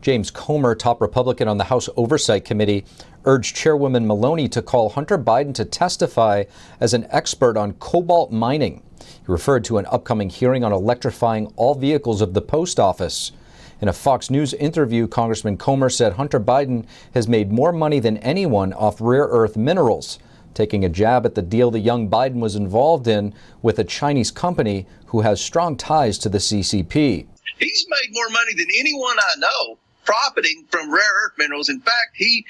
James Comer, top Republican on the House Oversight Committee, urged Chairwoman Maloney to call Hunter Biden to testify as an expert on cobalt mining. He referred to an upcoming hearing on electrifying all vehicles of the post office. In a Fox News interview, Congressman Comer said Hunter Biden has made more money than anyone off rare earth minerals, taking a jab at the deal the young Biden was involved in with a Chinese company who has strong ties to the CCP. He's made more money than anyone I know profiting from rare earth minerals. In fact, he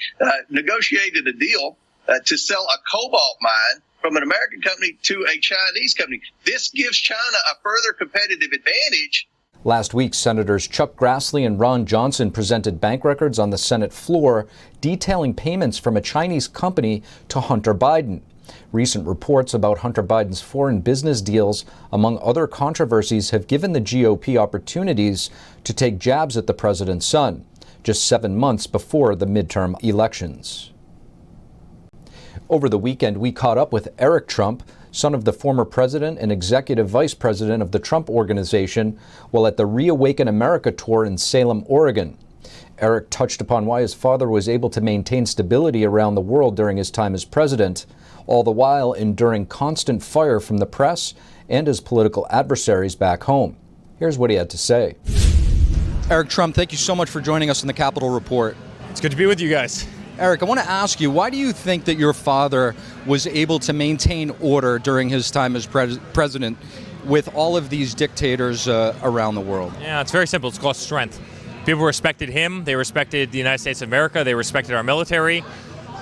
negotiated a deal to sell a cobalt mine from an American company to a Chinese company. This gives China a further competitive advantage. Last week, Senators Chuck Grassley and Ron Johnson presented bank records on the Senate floor detailing payments from a Chinese company to Hunter Biden. Recent reports about Hunter Biden's foreign business deals, among other controversies, have given the GOP opportunities to take jabs at the president's son, just 7 months before the midterm elections. Over the weekend, we caught up with Eric Trump, son of the former president and executive vice president of the Trump Organization, while at the Reawaken America tour in Salem, Oregon. Eric touched upon why his father was able to maintain stability around the world during his time as president, all the while enduring constant fire from the press and his political adversaries back home. Here's what he had to say. Eric Trump, thank you so much for joining us on the Capitol Report. It's good to be with you guys. Eric, I want to ask you, why do you think that your father was able to maintain order during his time as president with all of these dictators around the world? Yeah, it's very simple. It's called strength. People respected him. They respected the United States of America. They respected our military.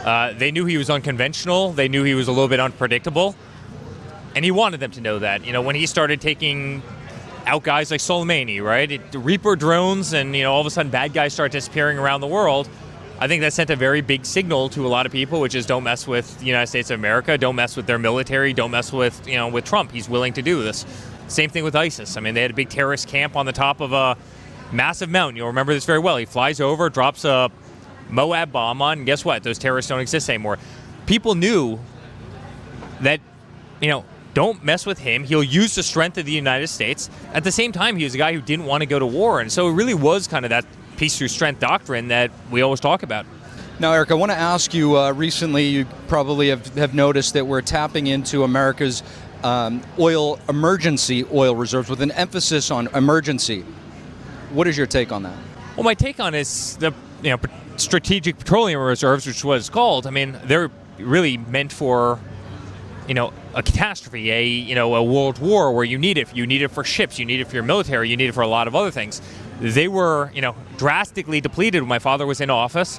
They knew he was unconventional. They knew he was a little bit unpredictable. And he wanted them to know that. You know, when he started taking out guys like Soleimani, right? The Reaper drones and, all of a sudden bad guys start disappearing around the world. I think that sent a very big signal to a lot of people, which is don't mess with the United States of America, don't mess with their military, don't mess with, with Trump. He's willing to do this. Same thing with ISIS. I mean, they had a big terrorist camp on the top of a massive mountain. You'll remember this very well. He flies over, drops a Moab bomb on, and guess what? Those terrorists don't exist anymore. People knew that, don't mess with him. He'll use the strength of the United States. At the same time, he was a guy who didn't want to go to war. And so it really was kind of that peace through strength doctrine that we always talk about. Now, Eric, I want to ask you, recently you probably have noticed that we're tapping into America's emergency oil reserves with an emphasis on emergency. What is your take on that? Well, my take on it is the strategic petroleum reserves, which is what it's called. I mean, they're really meant for a catastrophe, a world war where you need it. You need it for ships, you need it for your military, you need it for a lot of other things. They were, drastically depleted when my father was in office.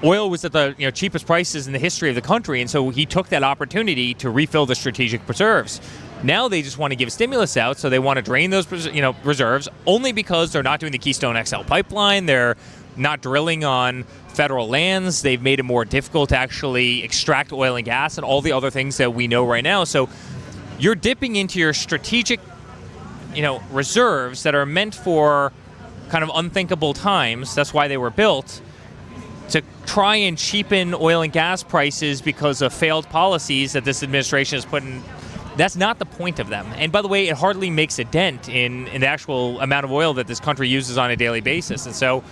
Oil was at the cheapest prices in the history of the country, and so he took that opportunity to refill the strategic reserves. Now they just want to give stimulus out, so they want to drain those reserves only because they're not doing the Keystone XL pipeline. They're not drilling on federal lands. They've made it more difficult to actually extract oil and gas and all the other things that we know right now. So you're dipping into your strategic, reserves that are meant for kind of unthinkable times. That's why they were built, to try and cheapen oil and gas prices because of failed policies that this administration has put in. That's not the point of them. And by the way, it hardly makes a dent in the actual amount of oil that this country uses on a daily basis. And so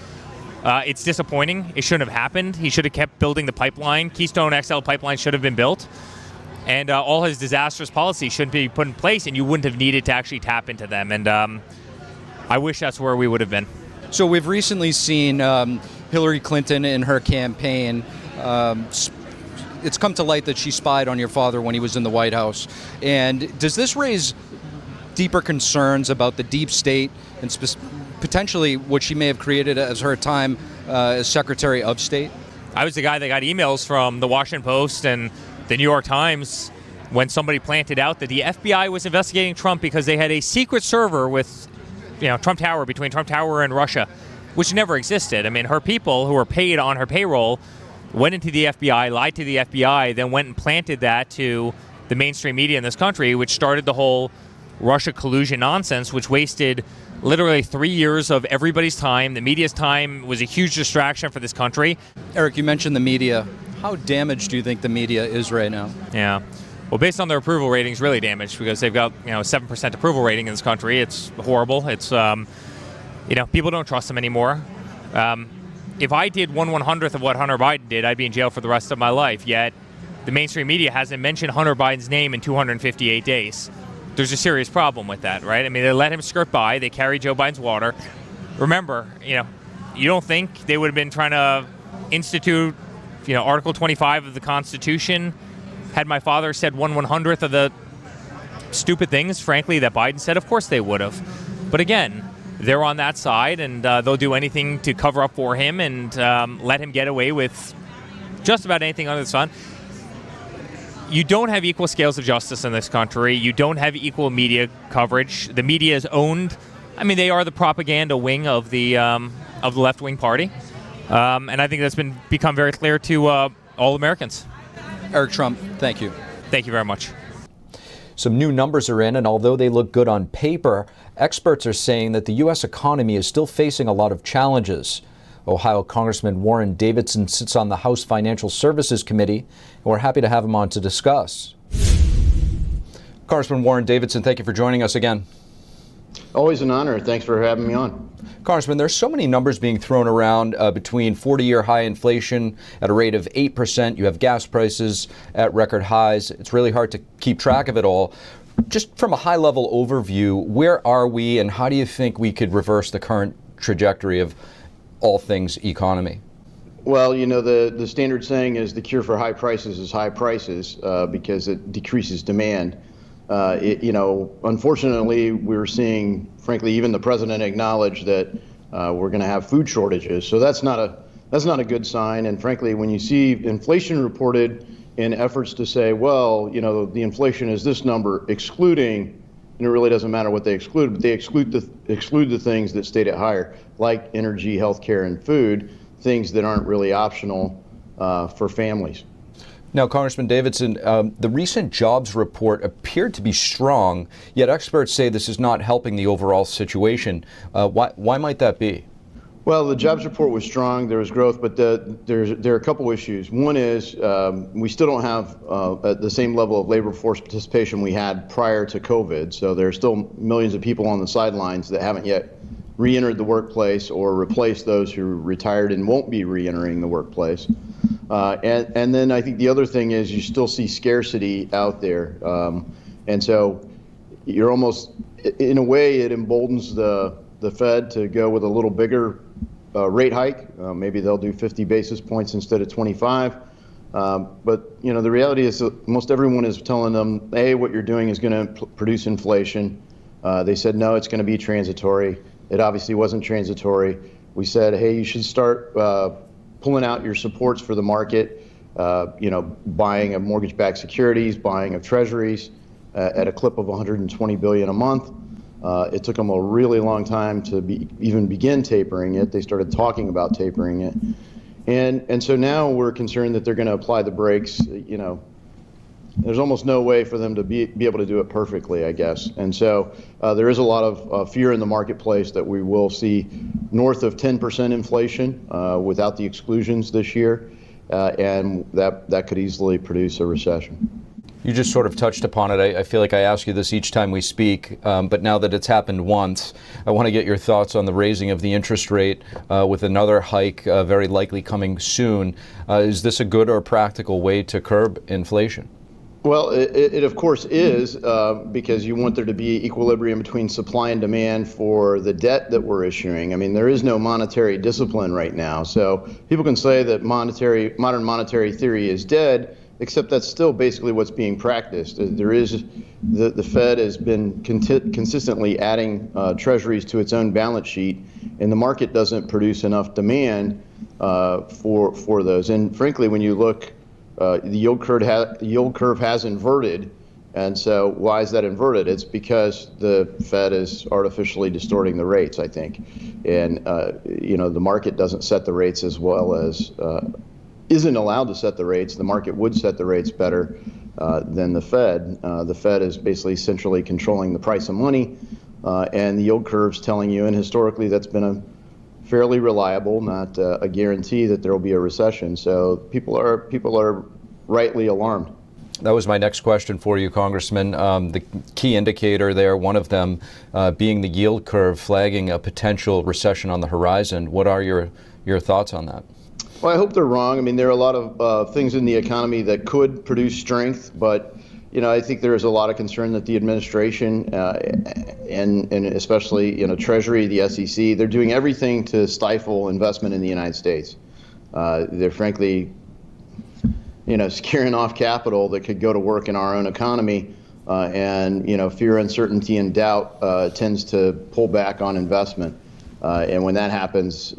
it's disappointing. It shouldn't have happened. He should have kept building the pipeline. Keystone XL pipeline should have been built. And all his disastrous policies shouldn't be put in place, and you wouldn't have needed to actually tap into them. And I wish that's where we would have been. So we've recently seen Hillary Clinton in her campaign. It's come to light that she spied on your father when he was in the White House. And does this raise deeper concerns about the deep state and potentially what she may have created as her time as Secretary of State? I was the guy that got emails from the Washington Post and the New York Times when somebody planted out that the FBI was investigating Trump because they had a secret server with Trump Tower, between Trump Tower and Russia, which never existed. I mean, her people who were paid on her payroll went into the FBI, lied to the FBI, then went and planted that to the mainstream media in this country, which started the whole Russia collusion nonsense, which wasted literally 3 years of everybody's time. The media's time was a huge distraction for this country. Eric, you mentioned the media. How damaged do you think the media is right now? Yeah. Well, based on their approval ratings, really damaged because they've got a 7% approval rating in this country. It's horrible. It's people don't trust them anymore. If I did 1/100th of what Hunter Biden did, I'd be in jail for the rest of my life. Yet the mainstream media hasn't mentioned Hunter Biden's name in 258 days. There's a serious problem with that, right? I mean, they let him skirt by. They carry Joe Biden's water. Remember, you don't think they would have been trying to institute, Article 25 of the Constitution had my father said 1/100th of the stupid things, frankly, that Biden said? Of course they would have. But again, they're on that side, and they'll do anything to cover up for him and let him get away with just about anything under the sun. You don't have equal scales of justice in this country. You don't have equal media coverage. The media is owned. I mean, they are the propaganda wing of the left-wing party, and I think that's become very clear to all Americans. Eric Trump, thank you. Thank you very much. Some new numbers are in, and although they look good on paper, experts are saying that the U.S. economy is still facing a lot of challenges. Ohio Congressman Warren Davidson sits on the House Financial Services Committee, and we're happy to have him on to discuss. Congressman Warren Davidson, thank you for joining us again. Always an honor. Thanks for having me on. Congressman, there's so many numbers being thrown around between 40-year high inflation at a rate of 8%. You have gas prices at record highs. It's really hard to keep track of it all. Just from a high-level overview, where are we, and how do you think we could reverse the current trajectory of all things economy? Well, the standard saying is the cure for high prices is high prices because it decreases demand. Unfortunately, we're seeing, frankly, even the president acknowledge that we're going to have food shortages. So that's not a good sign. And frankly, when you see inflation reported in efforts to say, well, the inflation is this number, excluding, and it really doesn't matter what they exclude, but they exclude the things that state it higher, like energy, healthcare, and food, things that aren't really optional for families. Now, Congressman Davidson, the recent jobs report appeared to be strong, yet experts say this is not helping the overall situation. Why might that be? Well, the jobs report was strong. There was growth, but there are a couple issues. One is we still don't have the same level of labor force participation we had prior to COVID. So there are still millions of people on the sidelines that haven't yet re-entered the workplace or replaced those who retired and won't be re-entering the workplace. And then I think the other thing is you still see scarcity out there. And so you're almost, in a way, it emboldens the Fed to go with a little bigger rate hike. Maybe they'll do 50 basis points instead of 25. But the reality is that most everyone is telling them, hey, what you're doing is going to produce inflation. They said, no, it's going to be transitory. It obviously wasn't transitory. We said, hey, you should start pulling out your supports for the market, buying of mortgage-backed securities, buying of treasuries at a clip of $120 billion a month. It took them a really long time to even begin tapering it. They started talking about tapering it. And so now we're concerned that they're going to apply the brakes. There's almost no way for them to be able to do it perfectly, I guess. And so there is a lot of fear in the marketplace that we will see north of 10% inflation without the exclusions this year, and that could easily produce a recession. You just sort of touched upon it. I feel like I ask you this each time we speak, but now that it's happened once, I want to get your thoughts on the raising of the interest rate with another hike very likely coming soon. Is this a good or practical way to curb inflation? Well, it of course is, because you want there to be equilibrium between supply and demand for the debt that we're issuing. I mean, there is no monetary discipline right now. So people can say that modern monetary theory is dead, except that's still basically what's being practiced. There is the Fed has been consistently adding treasuries to its own balance sheet, and the market doesn't produce enough demand for those. And frankly, when you look, the yield curve has inverted, and so why is that inverted? It's because the Fed is artificially distorting the rates, I think, and the market doesn't set the rates as well as isn't allowed to set the rates. The market would set the rates better than the Fed. The Fed is basically centrally controlling the price of money, and the yield curve's telling you, and historically that's been a fairly reliable, not a guarantee that there will be a recession. So people are rightly alarmed. That was my next question for you, Congressman. The key indicator there, one of them being the yield curve flagging a potential recession on the horizon. What are your thoughts on that? Well, I hope they're wrong. I mean, there are a lot of things in the economy that could produce strength, but I think there is a lot of concern that the administration and especially Treasury, the SEC, they're doing everything to stifle investment in the United States. They're frankly, securing off capital that could go to work in our own economy, and fear, uncertainty, and doubt tends to pull back on investment, and when that happens,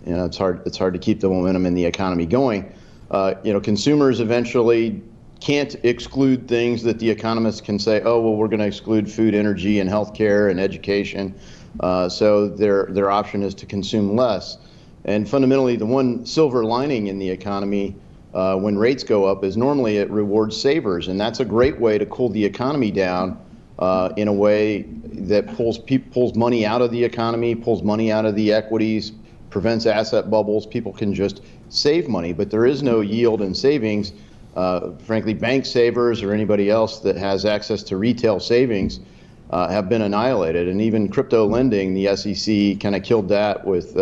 it's hard to keep the momentum in the economy going. Consumers eventually can't exclude things that the economists can say, oh, well, we're going to exclude food, energy, and healthcare and education. So their option is to consume less. And fundamentally, the one silver lining in the economy when rates go up is normally it rewards savers. And that's a great way to cool the economy down in a way that pulls money out of the economy, pulls money out of the equities, prevents asset bubbles. People can just save money, but there is no yield in savings. Frankly, bank savers or anybody else that has access to retail savings have been annihilated. And even crypto lending, the SEC kind of killed that with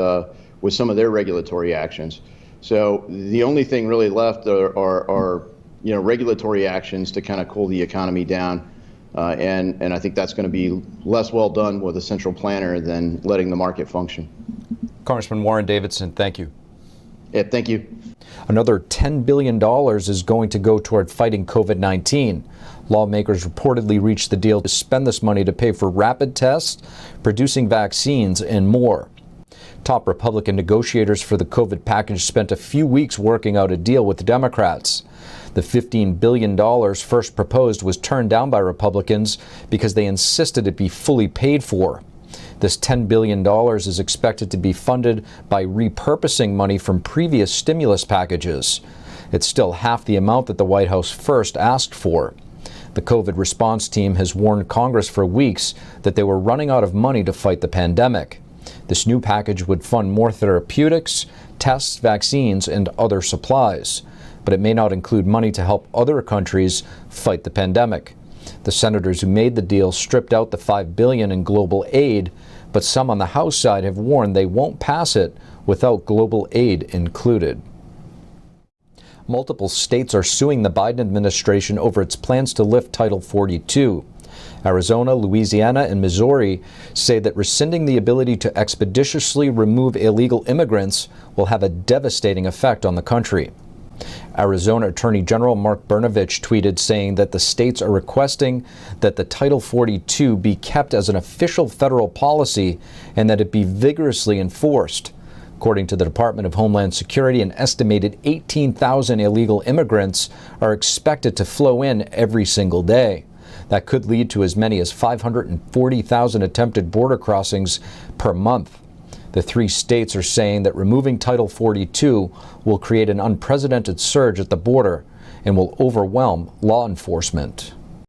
some of their regulatory actions. So the only thing really left are regulatory actions to kind of cool the economy down. And I think that's going to be less well done with a central planner than letting the market function. Congressman Warren Davidson, thank you. Yeah, thank you. Another $10 billion is going to go toward fighting COVID-19. Lawmakers reportedly reached the deal to spend this money to pay for rapid tests, producing vaccines, and more. Top Republican negotiators for the COVID package spent a few weeks working out a deal with the Democrats. The $15 billion first proposed was turned down by Republicans because they insisted it be fully paid for. This $10 billion is expected to be funded by repurposing money from previous stimulus packages. It's still half the amount that the White House first asked for. The COVID response team has warned Congress for weeks that they were running out of money to fight the pandemic. This new package would fund more therapeutics, tests, vaccines, and other supplies, but it may not include money to help other countries fight the pandemic. The senators who made the deal stripped out the $5 billion in global aid, but some on the House side have warned they won't pass it without global aid included. Multiple states are suing the Biden administration over its plans to lift Title 42. Arizona, Louisiana, and Missouri say that rescinding the ability to expeditiously remove illegal immigrants will have a devastating effect on the country. Arizona Attorney General Mark Brnovich tweeted saying that the states are requesting that the Title 42 be kept as an official federal policy and that it be vigorously enforced. According to the Department of Homeland Security, an estimated 18,000 illegal immigrants are expected to flow in every single day. That could lead to as many as 540,000 attempted border crossings per month. The three states are saying that removing Title 42 will create an unprecedented surge at the border and will overwhelm law enforcement.